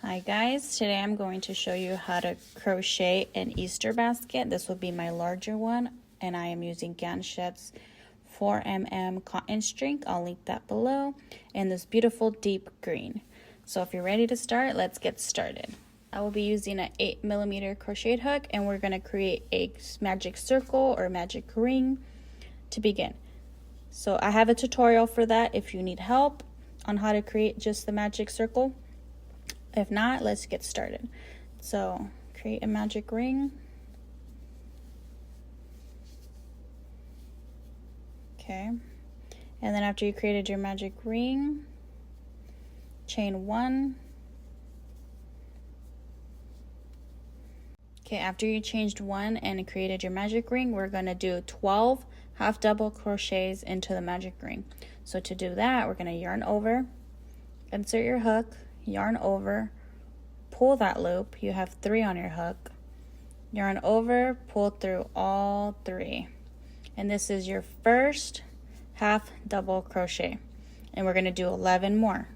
Hi guys, today I'm going to show you how to crochet an Easter basket. This will be my larger one and I am using Ganxxet's 4mm cotton string. I'll link that below, and this beautiful deep green. So if you're ready to start, let's get started. I will be using an 8mm crochet hook and we're going to create a magic circle or magic ring to begin. So I have a tutorial for that if you need help on how to create just the magic circle. If not, let's get started. So create a magic ring. Okay. And then after you created your magic ring, chain 1. Okay, after you changed 1 and created your magic ring, we're going to do 12 half double crochets into the magic ring. So to do that, we're going to yarn over, insert your hook, yarn over, pull that loop. You have 3 on your hook. Yarn over, pull through all 3. And this is your first half double crochet. And we're going to do 11 more.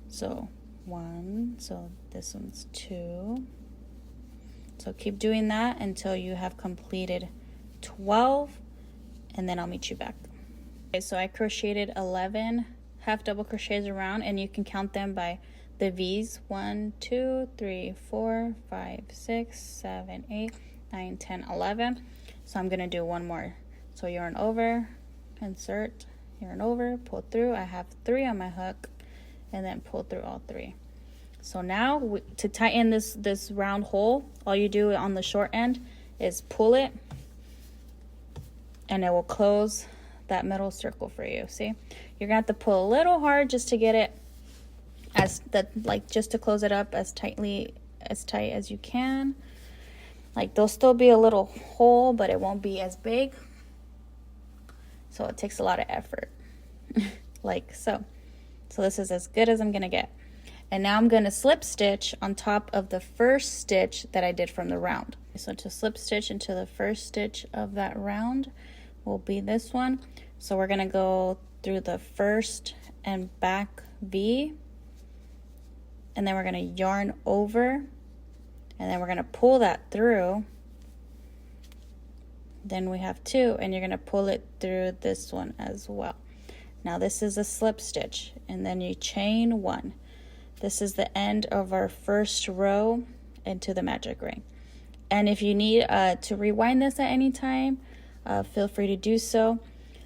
So 1, so this one's 2. So keep doing that until you have completed 12, and then I'll meet you back. Okay, so I crocheted 11 half double crochets around, and you can count them by the V's. 1, 2, 3, 4, 5, 6, 7, 8, 9, 10, 11. So I'm gonna do one more. So yarn over, insert, yarn over, pull through. I have 3 on my hook, and then pull through all 3. So now to tighten this round hole, all you do on the short end is pull it, and it will close that middle circle for you. See, you're gonna have to pull a little hard just to get it just to close it up as tight as you can. Like there'll still be a little hole, but it won't be as big. So it takes a lot of effort, like so. So this is as good as I'm gonna get. And now I'm gonna slip stitch on top of the first stitch that I did from the round. So to slip stitch into the first stitch of that round will be this one. So we're gonna go through the first and back V, and then we're gonna yarn over, and then we're gonna pull that through. Then we have 2, and you're gonna pull it through this one as well. Now this is a slip stitch, and then you chain 1. This is the end of our first row into the magic ring. And if you need to rewind this at any time, feel free to do so.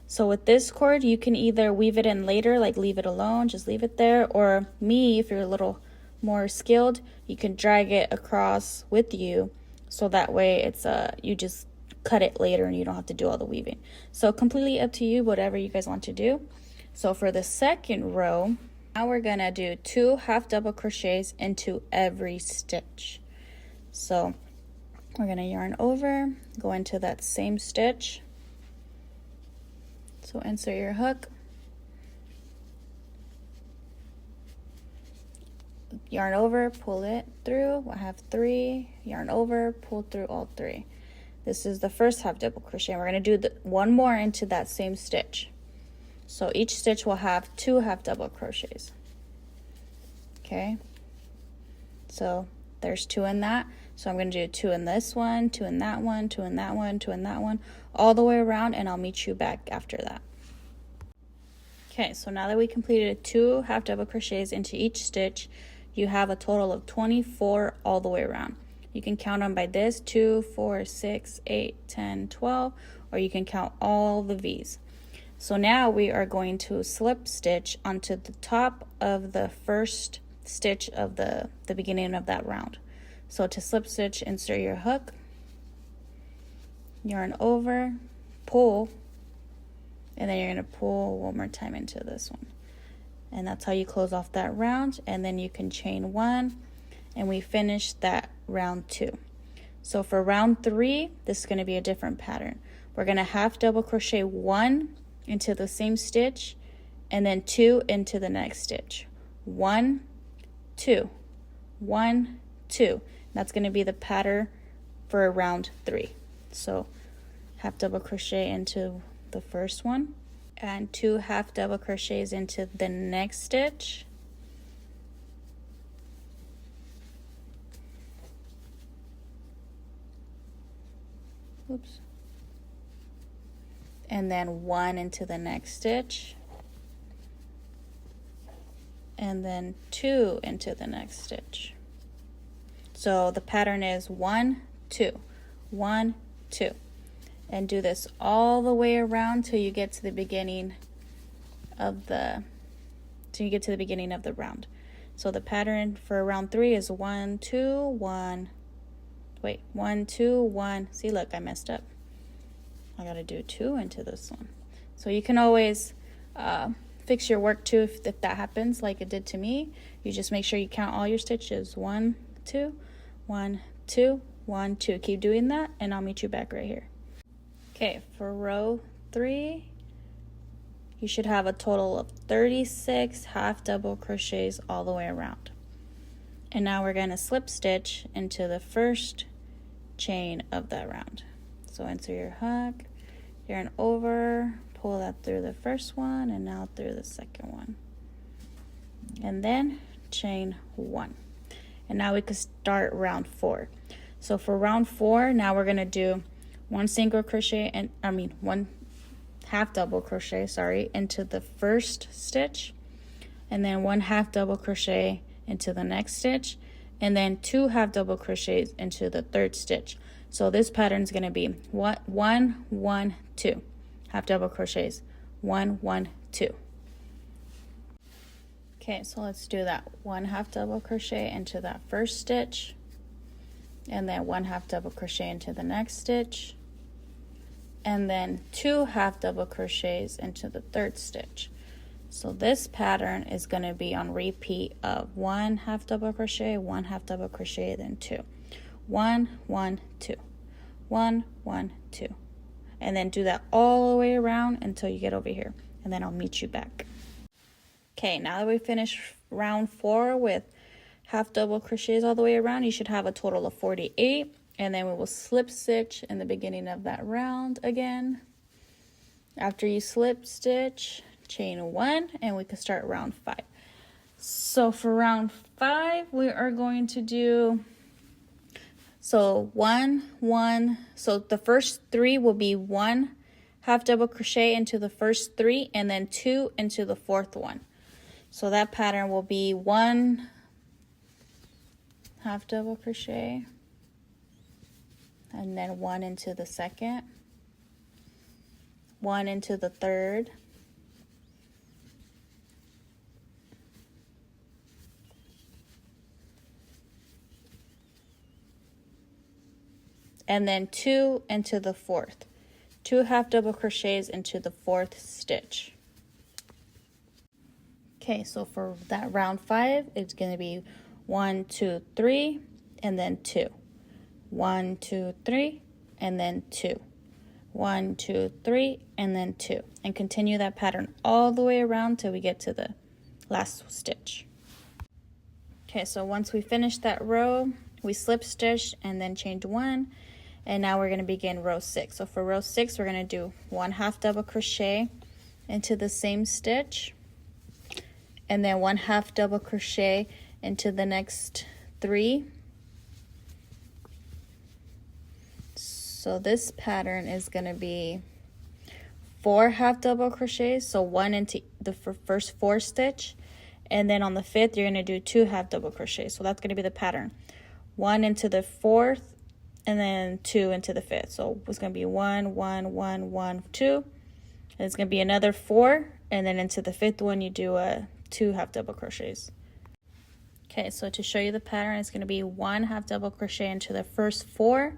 So with this cord, you can either weave it in later, like leave it alone, just leave it there, or if you're a little more skilled, you can drag it across with you, so that way it's you just cut it later and you don't have to do all the weaving. So completely up to you, whatever you guys want to do. So for the second row, now we're gonna do 2 half double crochets into every stitch. So we're gonna yarn over, go into that same stitch. So insert your hook, yarn over, pull it through. I have 3, yarn over, pull through all 3. This is the first half double crochet. We're gonna do one more into that same stitch. So each stitch will have 2 half double crochets. Okay, so there's 2 in that. So I'm going to do 2 in this one, 2 in that one, 2 in that one, 2 in that one, all the way around, and I'll meet you back after that. Okay, so now that we completed 2 half double crochets into each stitch, you have a total of 24 all the way around. You can count them by this: 2, 4, 6, 8, 10, 12, or you can count all the V's. So now we are going to slip stitch onto the top of the first stitch of the beginning of that round. So to slip stitch, insert your hook, yarn over, pull, and then you're going to pull one more time into this one. And that's how you close off that round. And then you can chain 1, and we finish that round 2. So for round 3, this is going to be a different pattern. We're going to half double crochet 1 into the same stitch, and then 2 into the next stitch. 1, 2, 1, 2. That's going to be the pattern for round 3. So half double crochet into the first one, and 2 half double crochets into the next stitch, oops, and then 1 into the next stitch, and then 2 into the next stitch. So the pattern is 1, 2, 1, 2, and do this all the way around till you get to the beginning of the round. So the pattern for round 3 is 1, 2, 1. Wait, 1, 2, 1. See, look, I messed up. I gotta do 2 into this one. So you can always fix your work too if that happens, like it did to me. You just make sure you count all your stitches. 1, 2, 1, 2, 1, 2. Keep doing that, and I'll meet you back right here. Okay, for row 3, you should have a total of 36 half double crochets all the way around. And now we're going to slip stitch into the first chain of that round. So insert your hook, yarn over, pull that through the first one, and now through the second one. And then chain 1. And now we can start round 4. So for round 4, now we're going to do 1 single crochet, and 1 half double crochet, into the first stitch, and then 1 half double crochet into the next stitch, and then 2 half double crochets into the third stitch. So this pattern is going to be 1, 1, 2 half double crochets, 1, 1, 2. Okay, so let's do that. 1 half double crochet into that first stitch, and then 1 half double crochet into the next stitch, and then 2 half double crochets into the third stitch. So this pattern is going to be on repeat of 1 half double crochet, 1 half double crochet, then 2. 1, 1, 2, 1, 1, 2. And then do that all the way around until you get over here, and then I'll meet you back. Okay, now that we finished round 4 with half double crochets all the way around, you should have a total of 48, and then we will slip stitch in the beginning of that round again. After you slip stitch, chain 1, and we can start round 5. So for round 5, we are going to do 1, 1. So the first 3 will be 1 half double crochet into the first 3, and then 2 into the fourth one. So that pattern will be 1 half double crochet, and then 1 into the second, 1 into the third, and then 2 into the fourth. 2 half double crochets into the fourth stitch. Okay, so for that round 5, it's going to be 1, 2, 3, and then 2. 1, 2, 3, and then 2. 1, 2, 3, and then 2. And continue that pattern all the way around till we get to the last stitch. Okay, so once we finish that row, we slip stitch and then chain 1. And now we're going to begin row 6. So for row 6, we're going to do 1 half double crochet into the same stitch, and then 1 half double crochet into the next 3. So this pattern is going to be 4 half double crochets, so 1 into the first 4 stitch, and then on the 5th you're going to do 2 half double crochets. So that's going to be the pattern. 1 into the 4th, and then 2 into the 5th. So it's going to be 1, 1, 1, 1, 2. And it's going to be another 4, and then into the 5th one you do a 2 half double crochets. Okay, so to show you the pattern, it's going to be 1 half double crochet into the first 4,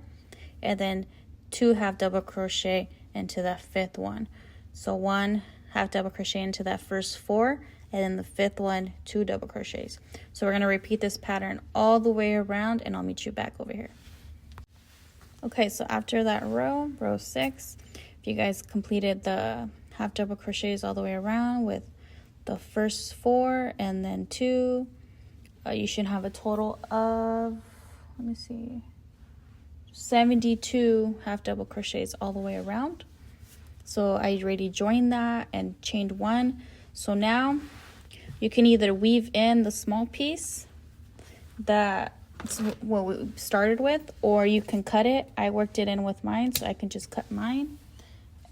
and then 2 half double crochet into that 5th one. So 1 half double crochet into that first 4, and then the 5th one, 2 double crochets. So we're going to repeat this pattern all the way around, and I'll meet you back over here. Okay, so after that row 6, if you guys completed the half double crochets all the way around with the first 4 and then 2, you should have a total of, 72 half double crochets all the way around. So I already joined that and chained 1. So now you can either weave in the small piece that It's what we started with, or you can cut it. I worked it in with mine, so I can just cut mine,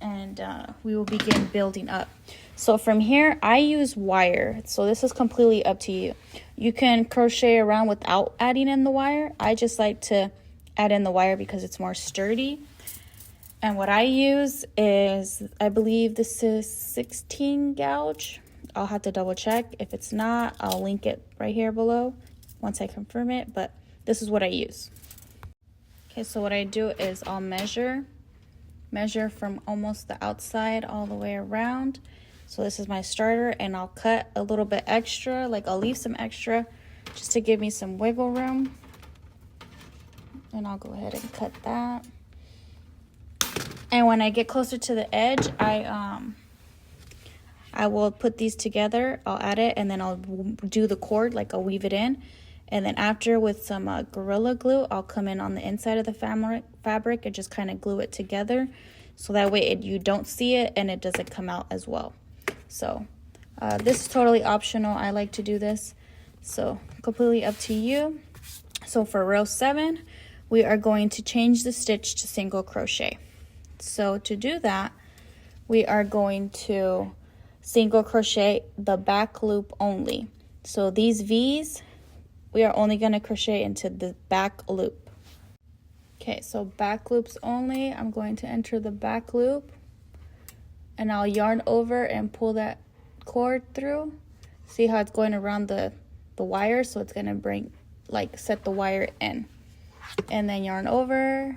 and we will begin building up. So from here, I use wire, so this is completely up to you. You can crochet around without adding in the wire. I just like to add in the wire because it's more sturdy. And what I use is, I believe this is 16 gauge. I'll have to double check. If it's not, I'll link it right here below once I confirm it, but this is what I use. Okay, so what I do is I'll measure from almost the outside all the way around. So this is my starter, and I'll cut a little bit extra, like I'll leave some extra just to give me some wiggle room. And I'll go ahead and cut that. And when I get closer to the edge, I will put these together. I'll add it, and then I'll do the cord, like I'll weave it in. And then after, with some Gorilla Glue, I'll come in on the inside of the fabric and just kind of glue it together. So that way you don't see it and it doesn't come out as well. So this is totally optional. I like to do this. So completely up to you. So for row 7, we are going to change the stitch to single crochet. So to do that, we are going to single crochet the back loop only. So these V's, we are only going to crochet into the back loop. Okay, so back loops only. I'm going to enter the back loop, and I'll yarn over and pull that cord through. See how it's going around the wire, so it's going to bring, like, set the wire in. And then yarn over,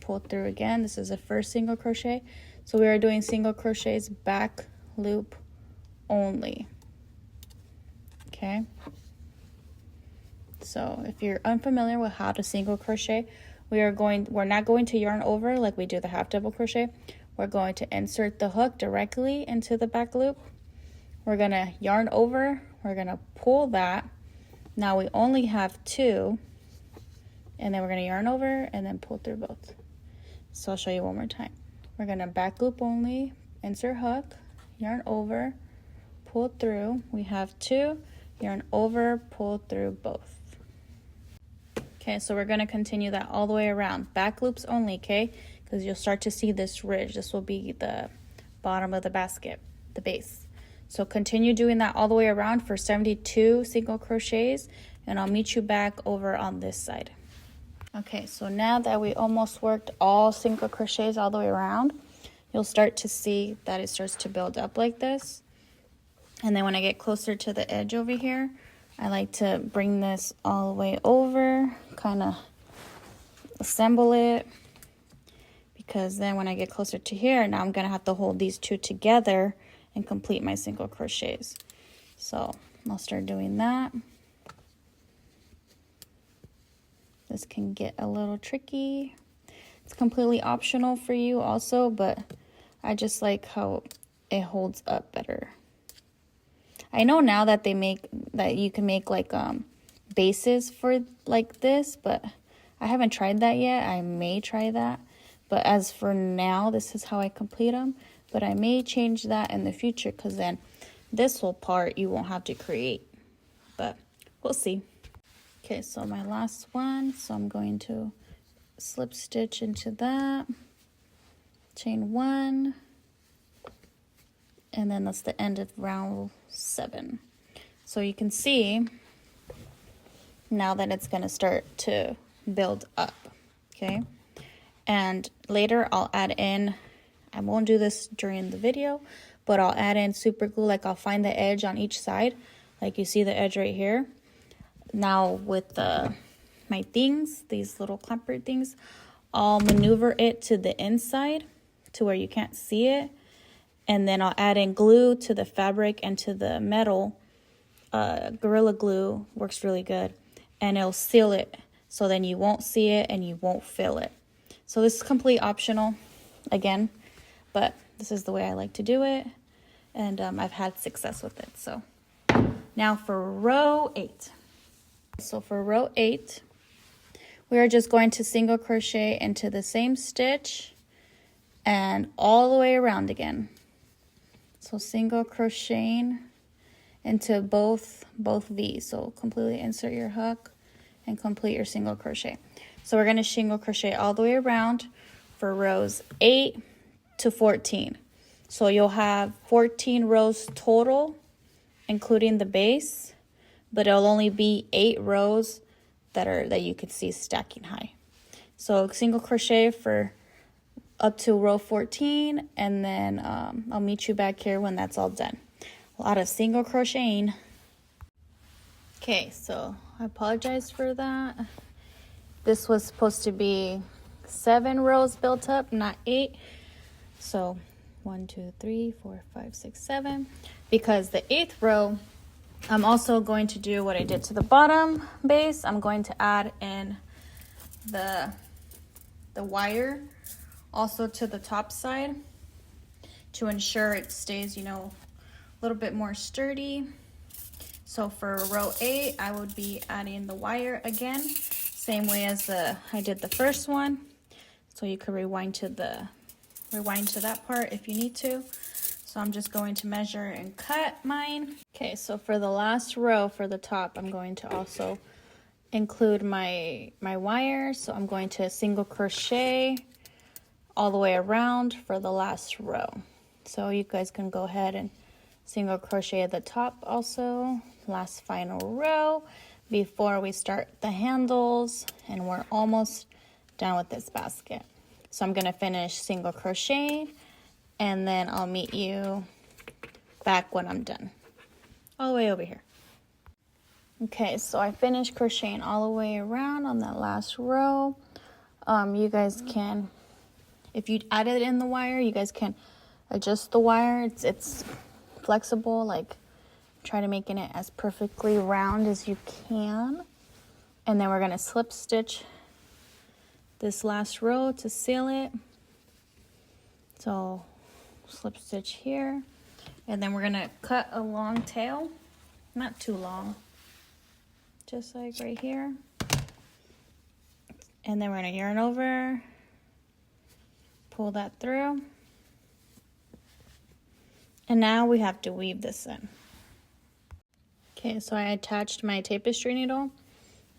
pull through again. This is the first single crochet. So we are doing single crochets back loop only. Okay. So if you're unfamiliar with how to single crochet, we're not going to yarn over like we do the half double crochet. We're going to insert the hook directly into the back loop. We're going to yarn over, we're going to pull that. Now we only have 2, and then we're going to yarn over and then pull through both. So I'll show you one more time. We're going to back loop only, insert hook, yarn over, pull through. We have 2, yarn over, pull through both. Okay, so we're going to continue that all the way around. Back loops only, okay? Because you'll start to see this ridge. This will be the bottom of the basket, the base. So continue doing that all the way around for 72 single crochets, and I'll meet you back over on this side. Okay, so now that we almost worked all single crochets all the way around, you'll start to see that it starts to build up like this. And then when I get closer to the edge over here, I like to bring this all the way over, kind of assemble it, because then when I get closer to here, now I'm going to have to hold these 2 together and complete my single crochets. So I'll start doing that. This can get a little tricky. It's completely optional for you also, but I just like how it holds up better. I know now that you can make like bases for like this, but I haven't tried that yet. I may try that, but as for now, this is how I complete them. But I may change that in the future, because then this whole part you won't have to create, but we'll see. Okay, so my last one, so I'm going to slip stitch into that, chain 1, and then that's the end of round 7. So you can see now that it's going to start to build up. Okay, and later I'll add in, I won't do this during the video, but I'll add in super glue. Like I'll find the edge on each side, like you see the edge right here. Now with my things, these little clamper things, I'll maneuver it to the inside to where you can't see it, and then I'll add in glue to the fabric and to the metal. Gorilla Glue works really good, and it'll seal it, so then you won't see it and you won't feel it. So this is completely optional again, but this is the way I like to do it, and I've had success with it. So now for row 8. So for row 8, we are just going to single crochet into the same stitch and all the way around again. So single crocheting into both V's. So completely insert your hook and complete your single crochet. So we're going to single crochet all the way around for rows 8 to 14. So you'll have 14 rows total, including the base, but it'll only be 8 rows that you can see stacking high. So single crochet for up to row 14, and then I'll meet you back here when that's all done. A lot of single crocheting. Okay, so I apologize for that. This was supposed to be 7 rows built up, not 8. So 1, 2, 3, 4, 5, 6, 7. Because the 8th row, I'm also going to do what I did to the bottom base. I'm going to add in the wire also to the top side to ensure it stays, you know, a little bit more sturdy. So for row 8, I would be adding the wire again, same way as I did the first one. So you could rewind to that part if you need to. So I'm just going to measure and cut mine. Okay, so for the last row for the top, I'm going to also include my wire. So I'm going to single crochet all the way around for the last row. So you guys can go ahead and single crochet at the top also, last final row before we start the handles, and we're almost done with this basket. So I'm gonna finish single crocheting, and then I'll meet you back when I'm done. All the way over here. Okay, so I finished crocheting all the way around on that last row. You guys can, if you added in the wire, you guys can adjust the wire. It's flexible, like try to make it as perfectly round as you can. And then we're gonna slip stitch this last row to seal it. So slip stitch here, and then we're gonna cut a long tail, not too long, just like right here. And then we're gonna yarn over, pull that through, and now we have to weave this in. Okay, so I attached my tapestry needle.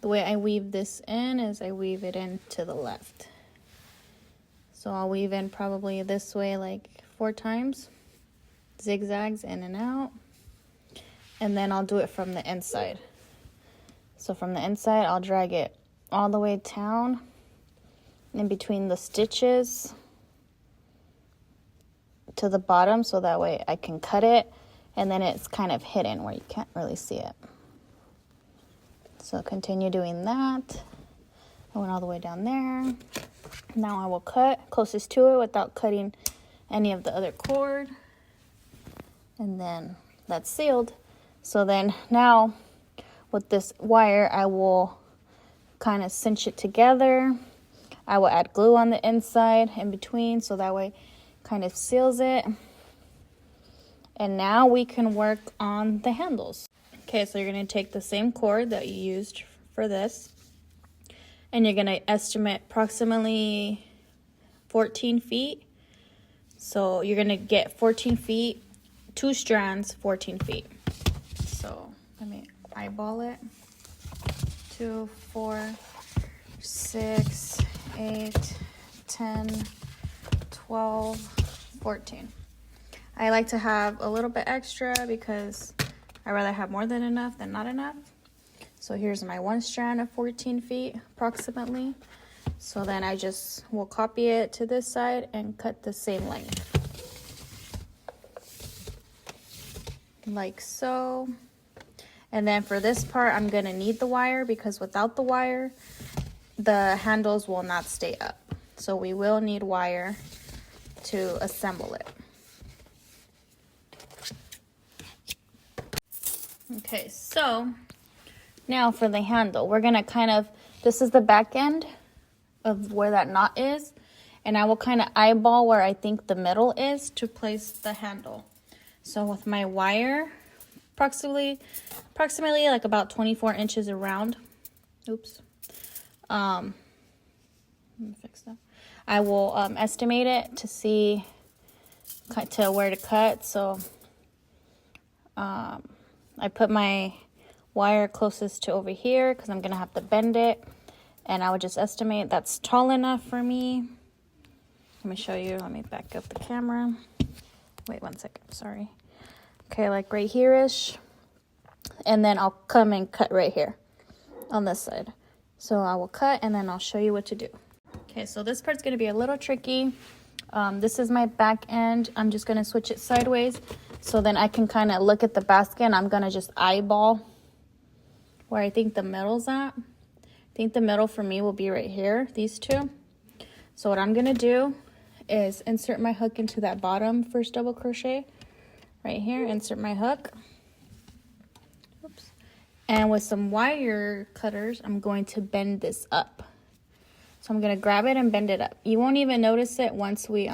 The way I weave this in is I weave it in to the left. So I'll weave in probably this way like 4 times, zigzags in and out, and then I'll do it from the inside. So from the inside, I'll drag it all the way down in between the stitches to the bottom, so that way I can cut it, and then it's kind of hidden where you can't really see it. So continue doing that. I went all the way down there. Now I will cut closest to it without cutting any of the other cord. And then that's sealed. So then now with this wire, I will kind of cinch it together. I will add glue on the inside in between, so that way kind of seals it. And now we can work on the handles. Okay, so you're going to take the same cord that you used for this, and you're going to estimate approximately 14 feet. So you're going to get 14 feet, 2 strands, 14 feet. So let me eyeball it. 2, 4, 6, 8, 10, 12, 14. I like to have a little bit extra because I'd rather have more than enough than not enough. So here's my 1 strand of 14 feet approximately. So then I just will copy it to this side and cut the same length. Like so. And then for this part, I'm gonna need the wire because without the wire, the handles will not stay up. So we will need wire to assemble it. Okay, so now for the handle, we're gonna kind of, this is the back end of where that knot is, and I will kind of eyeball where I think the middle is to place the handle. So with my wire, approximately like about 24 inches around. Oops. Let me fix that. I will estimate it to see to where to cut. So I put my wire closest to over here because I'm gonna have to bend it, and I would just estimate that's tall enough for me. Let me show you. Let me back up the camera. Wait 1 second, sorry. Okay, like right here-ish. And then I'll come and cut right here on this side. So I will cut and then I'll show you what to do. Okay, so this part's gonna be a little tricky. This is my back end. I'm just gonna switch it sideways so then I can kind of look at the basket, and I'm gonna just eyeball where I think the middle's at. I think the middle for me will be right here, these two. So what I'm gonna do is insert my hook into that bottom first double crochet right here, insert my hook. Oops. And with some wire cutters, I'm going to bend this up. So I'm gonna grab it and bend it up. You won't even notice it once we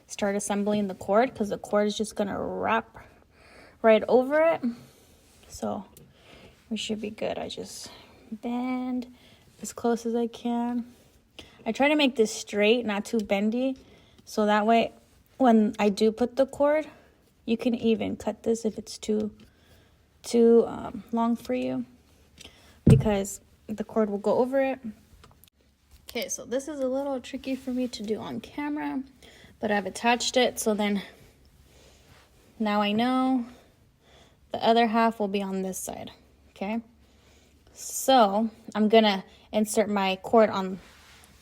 start assembling the cord, because the cord is just gonna wrap right over it. So we should be good. I just bend as close as I can. I try to make this straight, not too bendy, so that way when I do put the cord, you can even cut this if it's too long for you, because the cord will go over it. Okay, so this is a little tricky for me to do on camera, but I've attached it, so then now I know the other half will be on this side. Okay, so I'm gonna insert my cord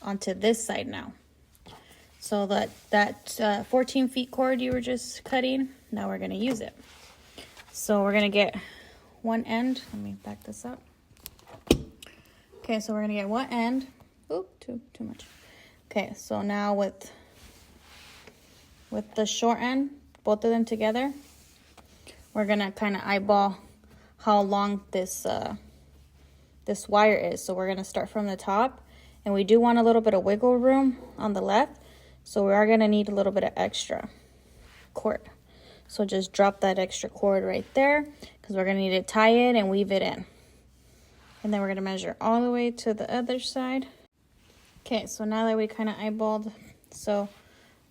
onto this side now. So that 14 feet cord you were just cutting, now we're gonna use it. So we're gonna get one end. Let me back this up. Okay, so we're gonna get one end. Oop, too much. Okay, so now with the short end, both of them together, we're gonna kind of eyeball how long this wire is. So we're gonna start from the top, and we do want a little bit of wiggle room on the left, so we are gonna need a little bit of extra cord. So just drop that extra cord right there, because we're gonna need to tie it and weave it in. And then we're gonna measure all the way to the other side. Okay, so now that we kind of eyeballed, so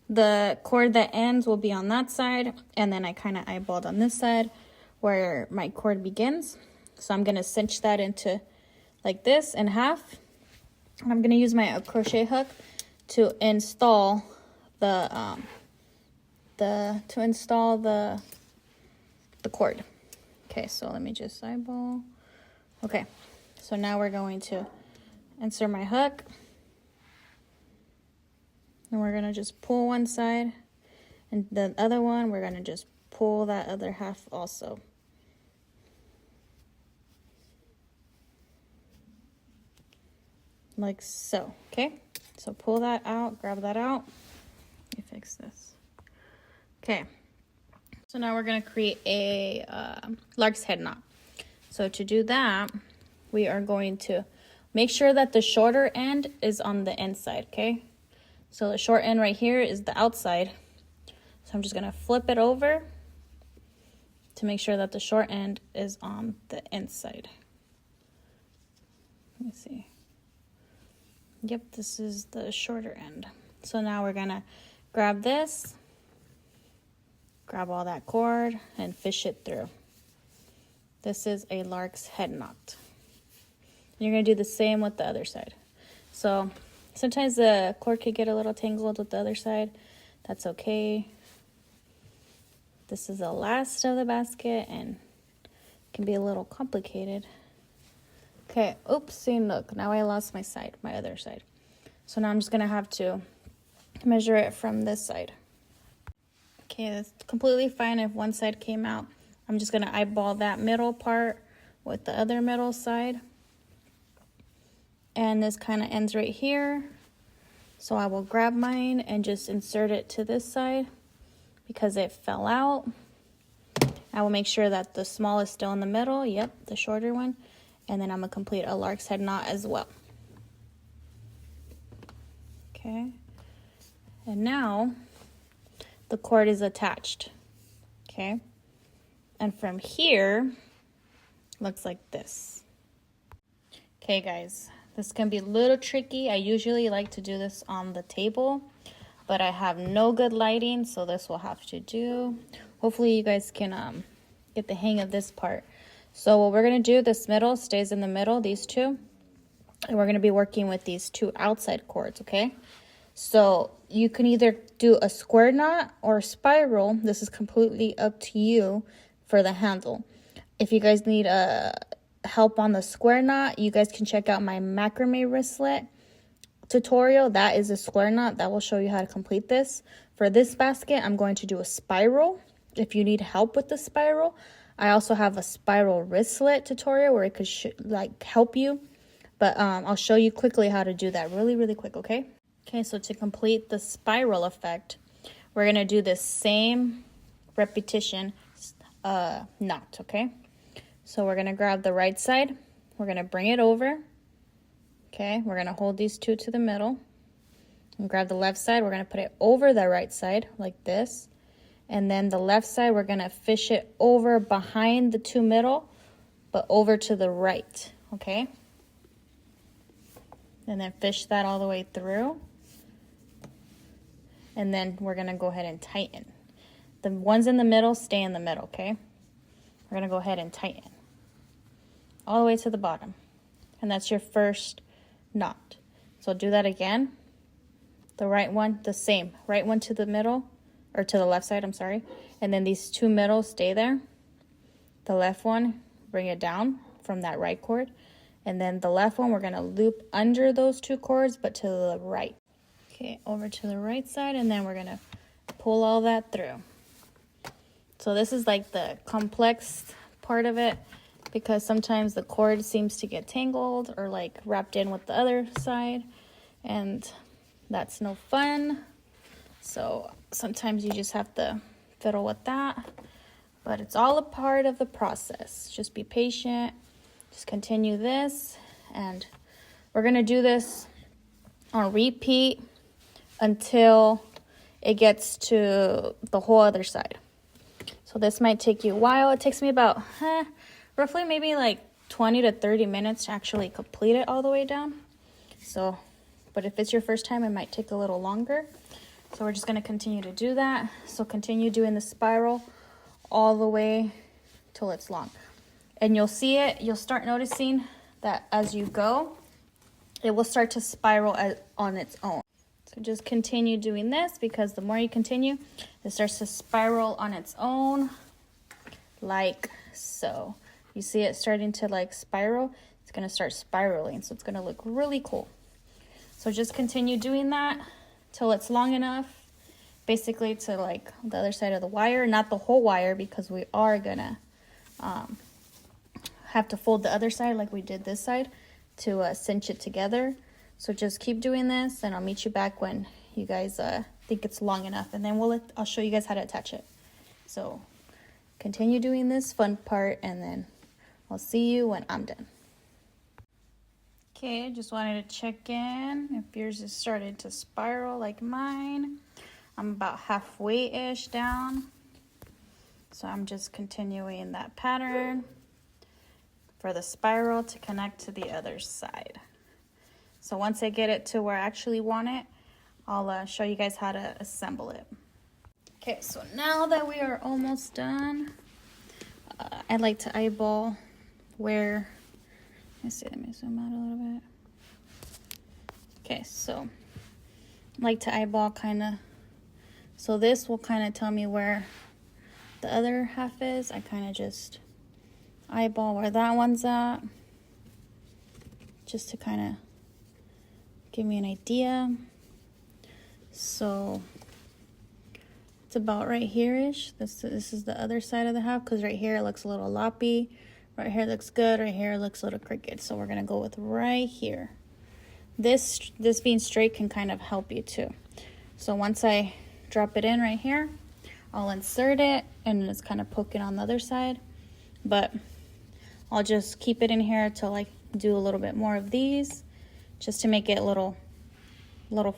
the cord that ends will be on that side, and then I kind of eyeballed on this side where my cord begins. So I'm gonna cinch that into like this in half, and I'm gonna use my crochet hook to install the cord. Okay, so let me just eyeball. Okay, so now we're going to insert my hook, and we're gonna just pull one side, and the other one we're gonna just pull that other half also. Like so. Okay, so pull that out, grab that out. Let me fix this. Okay, so now we're gonna create a lark's head knot. So to do that, we are going to make sure that the shorter end is on the inside. Okay, so the short end right here is the outside, so I'm just gonna flip it over to make sure that the short end is on the inside. Let me see. Yep, this is the shorter end. So now we're gonna grab this, grab all that cord, and fish it through. This is a lark's head knot. You're gonna do the same with the other side. So sometimes the cord could get a little tangled with the other side. That's okay. This is the last of the basket and it can be a little complicated. Okay, oops, see, look, now I lost my side, my other side. So now I'm just gonna have to measure it from this side. Okay, that's completely fine if one side came out. I'm just gonna eyeball that middle part with the other middle side. And this kind of ends right here. So I will grab mine and just insert it to this side because it fell out. I will make sure that the small is still in the middle. Yep, the shorter one. And then I'm gonna complete a lark's head knot as well. Okay. And now the cord is attached. Okay. And from here, looks like this. Okay, guys, this can be a little tricky. I usually like to do this on the table, but I have no good lighting, so this will have to do. Hopefully you guys can get the hang of this part. So what we're going to do, this middle stays in the middle, these two, and we're going to be working with these two outside cords, okay? So you can either do a square knot or a spiral. This is completely up to you for the handle. If you guys need help on the square knot, you guys can check out my macrame wristlet tutorial. That is a square knot that will show you how to complete this. For this basket, I'm going to do a spiral. If you need help with the spiral, I also have a spiral wristlet tutorial where it could like help you. But I'll show you quickly how to do that really quick, okay? Okay, so to complete the spiral effect, we're going to do the same repetition knot, okay? So we're going to grab the right side. We're going to bring it over. Okay, we're going to hold these two to the middle. And grab the left side. We're going to put it over the right side like this. And then the left side, we're going to fish it over behind the two middle, but over to the right, okay? And then fish that all the way through. And then we're going to go ahead and tighten. The ones in the middle stay in the middle, okay? We're going to go ahead and tighten all the way to the bottom. And that's your first knot. So do that again. The right one, the same. Right one to the middle, or to the left side, I'm sorry. And then these two middles stay there. The left one, bring it down from that right cord. And then the left one, we're going to loop under those two cords, but to the right. Okay, over to the right side, and then we're going to pull all that through. So this is like the complex part of it, because sometimes the cord seems to get tangled or like wrapped in with the other side, and that's no fun. So sometimes you just have to fiddle with that, but it's all a part of the process. Just be patient, just continue this, and we're gonna do this on repeat until it gets to the whole other side. So this might take you a while. It takes me about roughly maybe like 20 to 30 minutes to actually complete it all the way down. So, but if it's your first time, it might take a little longer. So we're just going to continue to do that. So continue doing the spiral all the way till it's long. And you'll see it, you'll start noticing that as you go, it will start to spiral on its own. So just continue doing this, because the more you continue, it starts to spiral on its own, like so. You see it starting to like spiral, it's going to start spiraling, so it's going to look really cool. So just continue doing that till it's long enough, basically to like the other side of the wire, not the whole wire, because we are going to have to fold the other side like we did this side to cinch it together. So just keep doing this, and I'll meet you back when you guys think it's long enough, and then I'll show you guys how to attach it. So continue doing this fun part, and then I'll see you when I'm done. Okay, just wanted to check in if yours is starting to spiral like mine. I'm about halfway-ish down. So I'm just continuing that pattern for the spiral to connect to the other side. So once I get it to where I actually want it, I'll show you guys how to assemble it. Okay, so now that we are almost done, I like to eyeball where, let me zoom out a little bit. Okay, so I like to eyeball kind of, so this will kind of tell me where the other half is. I kind of just eyeball where that one's at, just to kind of give me an idea. So it's about right here-ish. This is the other side of the half, because right here it looks a little loppy. Right here looks good. Right here it looks a little crooked. So we're going to go with right here. This being straight can kind of help you too. So once I drop it in right here, I'll insert it, and it's kind of poking on the other side. But I'll just keep it in here till I do a little bit more of these, just to make it a little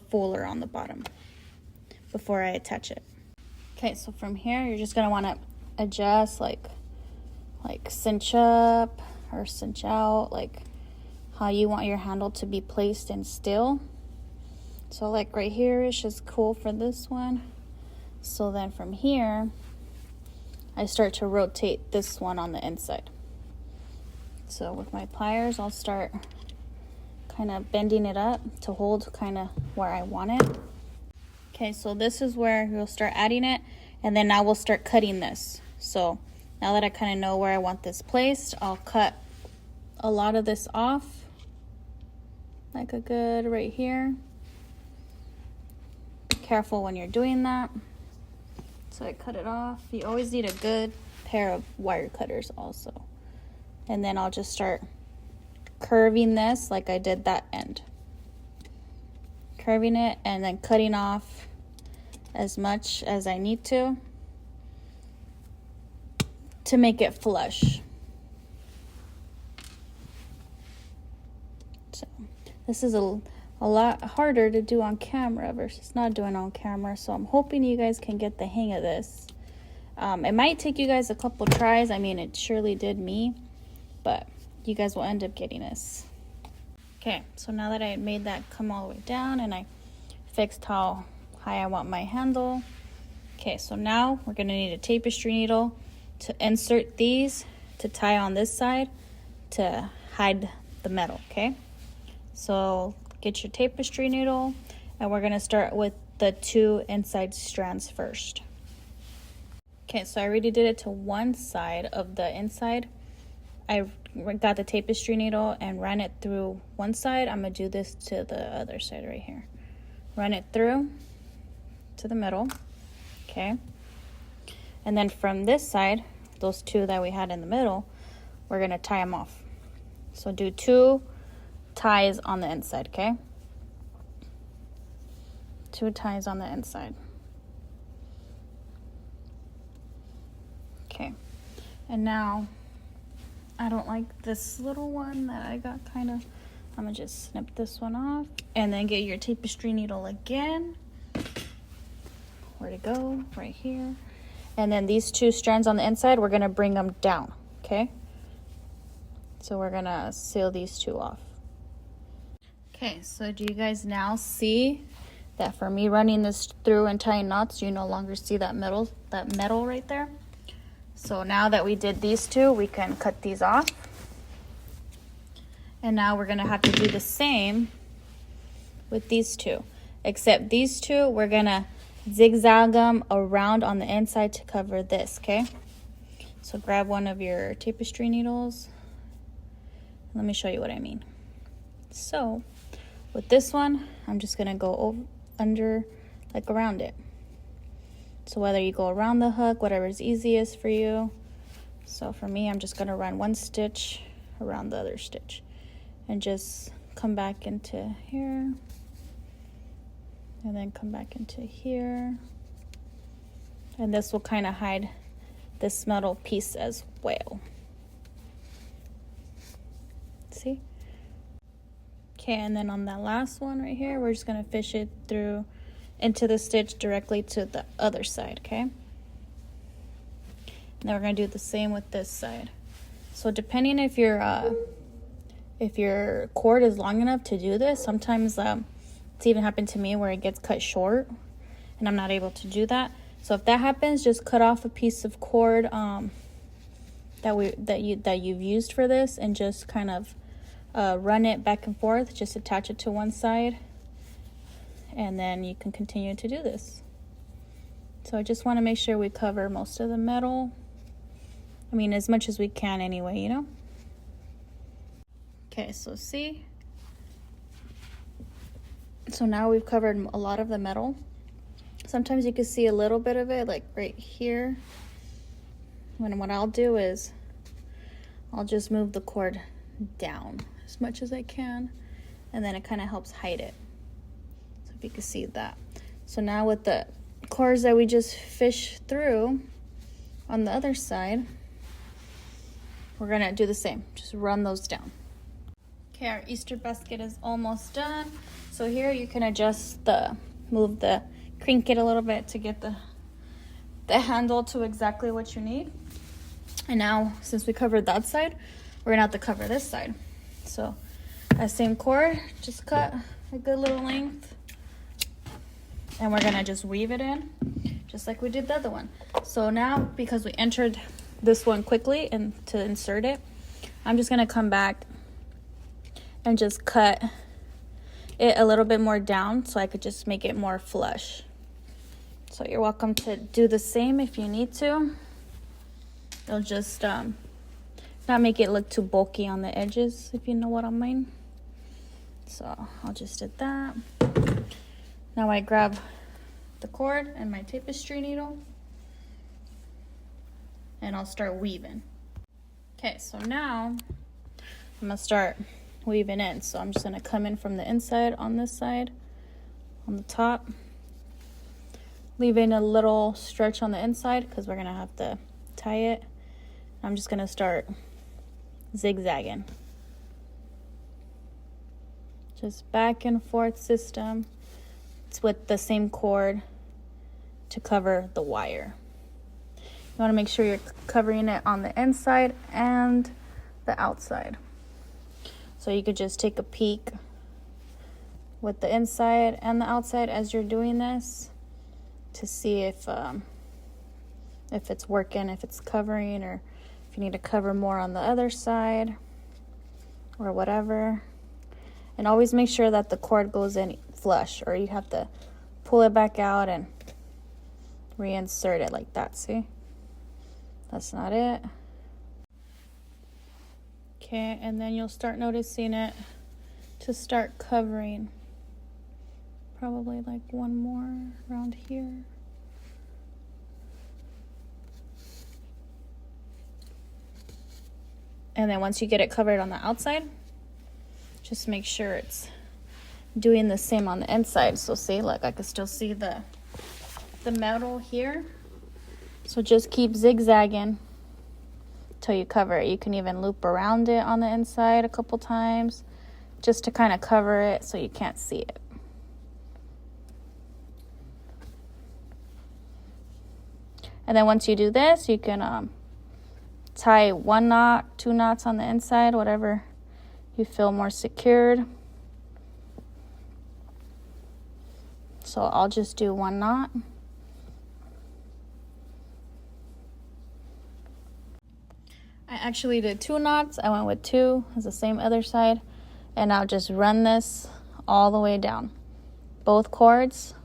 fuller on the bottom before I attach it. Okay, so from here, you're just gonna wanna adjust, like cinch up or cinch out, like how you want your handle to be placed and still. So like right here is just cool for this one. So then from here, I start to rotate this one on the inside. So with my pliers, I'll start kind of bending it up to hold kind of where I want it. Okay, so this is where you'll start adding it, and then now we'll start cutting this. So now that I kind of know where I want this placed, I'll cut a lot of this off, like a good right here. Be careful when you're doing that. So I cut it off. You always need a good pair of wire cutters also. And then I'll just start curving this like I did that end. Curving it and then cutting off as much as I need to make it flush. So this is a lot harder to do on camera versus not doing on camera, so I'm hoping you guys can get the hang of this. It might take you guys a couple tries. I mean, it surely did me, but you guys will end up getting this. Okay, so now that I made that come all the way down and I fixed how high I want my handle, okay, so now we're gonna need a tapestry needle to insert these to tie on this side to hide the metal, okay? So get your tapestry needle, and we're gonna start with the 2 inside strands first. Okay, so I already did it to one side of the inside. I got the tapestry needle and ran it through one side. I'm gonna do this to the other side right here. Run it through to the middle, okay? And then from this side, those 2 that we had in the middle, we're gonna tie them off. So do 2 ties on the inside, okay? 2 ties on the inside. Okay, and now I don't like this little one that I got kind of, I'm gonna just snip this one off and then get your tapestry needle again. Where to go? Right here. And then these 2 strands on the inside, we're gonna bring them down, okay? So we're gonna seal these 2 off. Okay, so do you guys now see that for me running this through and tying knots, you no longer see that metal right there? So now that we did these 2, we can cut these off. And now we're gonna have to do the same with these 2, except these 2, we're gonna zigzag them around on the inside to cover this, okay? So grab one of your tapestry needles. Let me show you what I mean. So with this one, I'm just gonna go over, under, like around it. So whether you go around the hook, whatever is easiest for you. So for me, I'm just gonna run 1 stitch around the other stitch and just come back into here. And then come back into here. And this will kind of hide this metal piece as well. See? Okay, and then on that last one right here, we're just gonna fish it through into the stitch directly to the other side, okay? And then we're gonna do the same with this side. So depending if your cord is long enough to do this, sometimes it's even happened to me where it gets cut short and I'm not able to do that. So if that happens, just cut off a piece of cord that you've used for this and just kind of run it back and forth. Just attach it to one side, and then you can continue to do this. So I just want to make sure we cover most of the metal. I mean, as much as we can anyway, you know? Okay, so see? So now we've covered a lot of the metal. Sometimes you can see a little bit of it, like right here. And what I'll do is I'll just move the cord down as much as I can, and then it kind of helps hide it. So if you can see that. So now with the cords that we just fished through on the other side, we're gonna do the same. Just run those down. Okay, our Easter basket is almost done. So here you can adjust crank it a little bit to get the handle to exactly what you need. And now, since we covered that side, we're gonna have to cover this side. So that same cord, just cut a good little length, and we're gonna just weave it in, just like we did the other one. So now, because we entered this one quickly and to insert it, I'm just gonna come back and just cut it a little bit more down so I could just make it more flush. So you're welcome to do the same if you need to. It'll just not make it look too bulky on the edges, if you know what I mean. So I'll just do that. Now I grab the cord and my tapestry needle, and I'll start weaving. Okay, so now I'm gonna start weaving in. So I'm just gonna come in from the inside on this side, on the top, leaving a little stretch on the inside because we're gonna have to tie it. I'm just gonna start zigzagging. Just back and forth system. It's with the same cord to cover the wire. You want to make sure you're covering it on the inside and the outside. So you could just take a peek with the inside and the outside as you're doing this to see if it's working, if it's covering, or if you need to cover more on the other side or whatever. And always make sure that the cord goes in flush, or you have to pull it back out and reinsert it like that. See? That's not it. Okay, and then you'll start noticing it to start covering. Probably like one more around here. And then once you get it covered on the outside, just make sure it's doing the same on the inside. So see, look, I can still see the metal here. So just keep zigzagging till you cover it. You can even loop around it on the inside a couple times just to kind of cover it so you can't see it. And then once you do this, you can tie 1 knot, 2 knots on the inside, whatever you feel more secured. So I'll just do 1 knot. I actually did 2 knots. I went with 2 as the same other side. And I'll just run this all the way down. Both cords.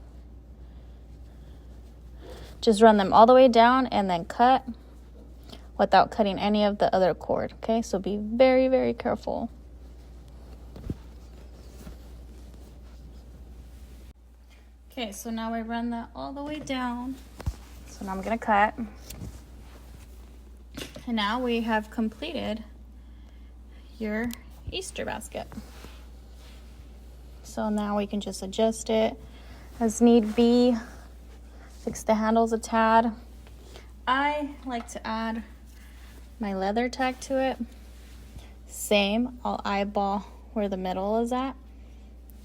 Just run them all the way down and then cut without cutting any of the other cord. Okay, so be very, very careful. Okay, so now I run that all the way down. So now I'm gonna cut. And now we have completed your Easter basket. So now we can just adjust it as need be. Fix the handles a tad. I like to add my leather tag to it. Same, I'll eyeball where the middle is at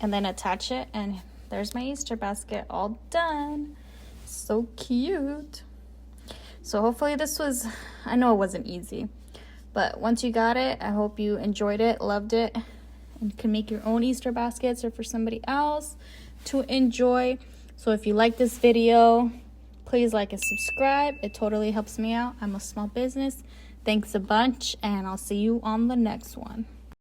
and then attach it, and there's my Easter basket all done. So cute. So hopefully this was, I know it wasn't easy, but once you got it, I hope you enjoyed it, loved it, and can make your own Easter baskets or for somebody else to enjoy. So if you like this video, please like and subscribe. It totally helps me out. I'm a small business. Thanks a bunch, and I'll see you on the next one.